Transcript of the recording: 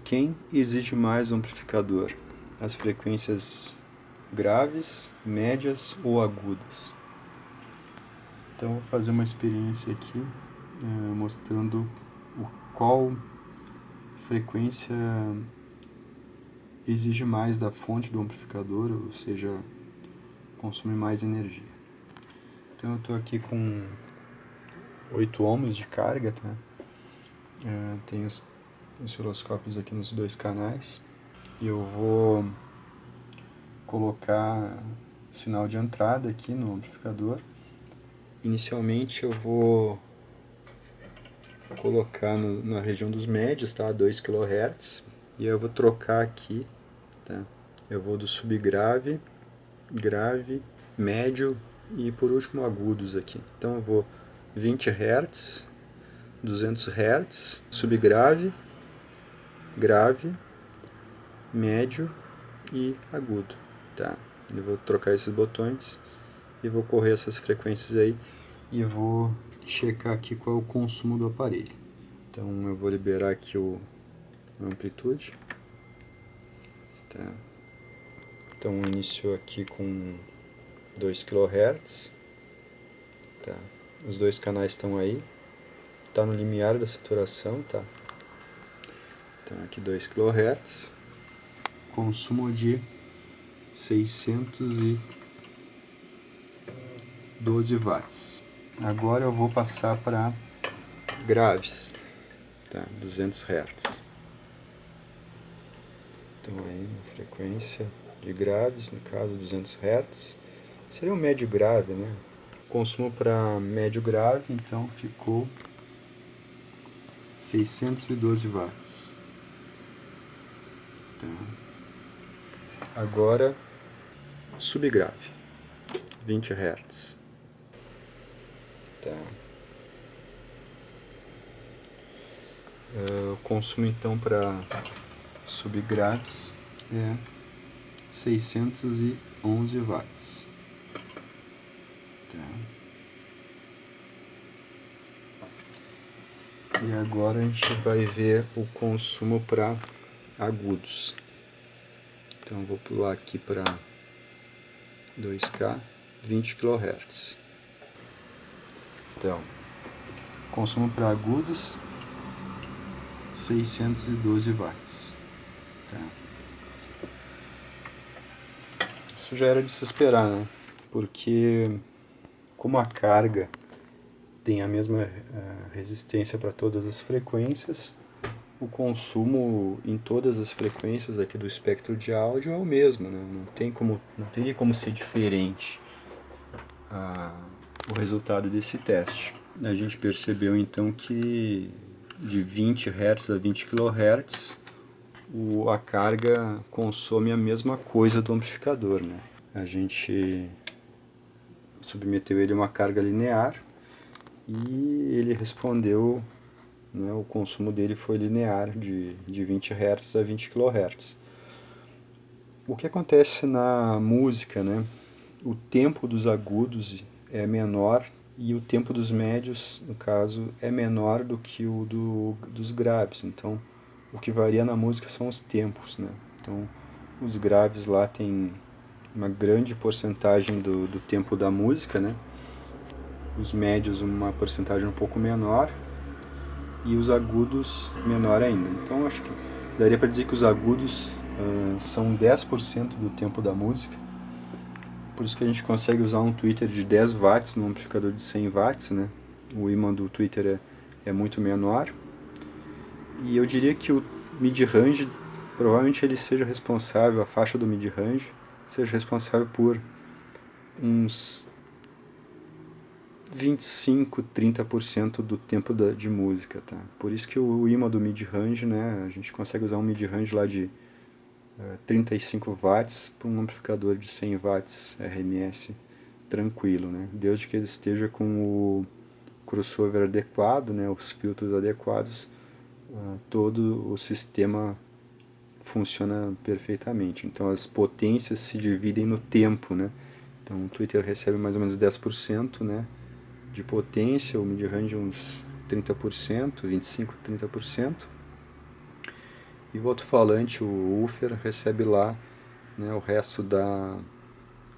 quem exige mais o amplificador? As frequências graves, médias ou agudas? Então vou fazer uma experiência aqui mostrando qual frequência exige mais da fonte do amplificador, ou seja, consome mais energia. Então eu estou aqui com 8 ohms de carga, tá? Tem os osciloscópios aqui nos 2 canais e eu vou colocar sinal de entrada aqui no amplificador. Inicialmente eu vou colocar na região dos médios, tá? 2 kHz, e eu vou trocar aqui, tá? Eu vou do subgrave, grave, médio e por último agudos aqui. Então eu vou 20 Hz, 200 Hz, subgrave, grave, médio e agudo, tá? Eu vou trocar esses botões e vou correr essas frequências aí e vou checar aqui qual é o consumo do aparelho. Então eu vou liberar aqui a amplitude, tá? Então iniciou aqui com 2 kHz, tá? Os 2 canais estão aí, está no limiar da saturação, tá? Então aqui 2 kHz, consumo de 612 watts. Agora eu vou passar para graves, tá? 200 Hz. Então aí uma frequência de graves, no caso 200 Hz, seria um médio grave, né? Consumo para médio grave, então ficou 612 watts. Tá. Agora subgrave, 20 Hz. Tá. O consumo então para subgraves é 611 watts. Tá. E agora a gente vai ver o consumo para agudos. Então eu vou pular aqui para 2K, 20 kHz. Então, consumo para agudos 612 watts. Tá. Isso já era de se esperar, né? Porque como a carga tem a mesma resistência para todas as frequências, o consumo em todas as frequências aqui do espectro de áudio é o mesmo, né? Não teria como ser diferente o resultado desse teste. A gente percebeu então que de 20 Hz a 20 kHz a carga consome a mesma coisa do amplificador, né? A gente submeteu ele a uma carga linear e ele respondeu, né, o consumo dele foi linear de 20 Hz a 20 kHz. O que acontece na música, né? O tempo dos agudos é menor e o tempo dos médios, no caso, é menor do que o dos graves. Então, o que varia na música são os tempos, né? Então, os graves lá tem uma grande porcentagem do tempo da música, né? Os médios uma porcentagem um pouco menor e os agudos menor ainda. Então acho que daria para dizer que os agudos são 10% do tempo da música. Por isso que a gente consegue usar um tweeter de 10 watts num amplificador de 100 watts, né? O ímã do tweeter é muito menor. E eu diria que o mid-range, provavelmente ele seja responsável, a faixa do mid-range, seja responsável por uns 25, 30% do tempo de música, tá? Por isso que o ímã do mid-range, né, a gente consegue usar um mid-range lá de 35 watts para um amplificador de 100 watts RMS tranquilo, né? Desde que ele esteja com o crossover adequado, né, os filtros adequados, todo o sistema funciona perfeitamente. Então as potências se dividem no tempo, né? Então o Twitter recebe mais ou menos 10%, né, de potência, o mid-range uns 30%, 25%, 30%, e o alto-falante, o woofer, recebe lá, né, o resto da,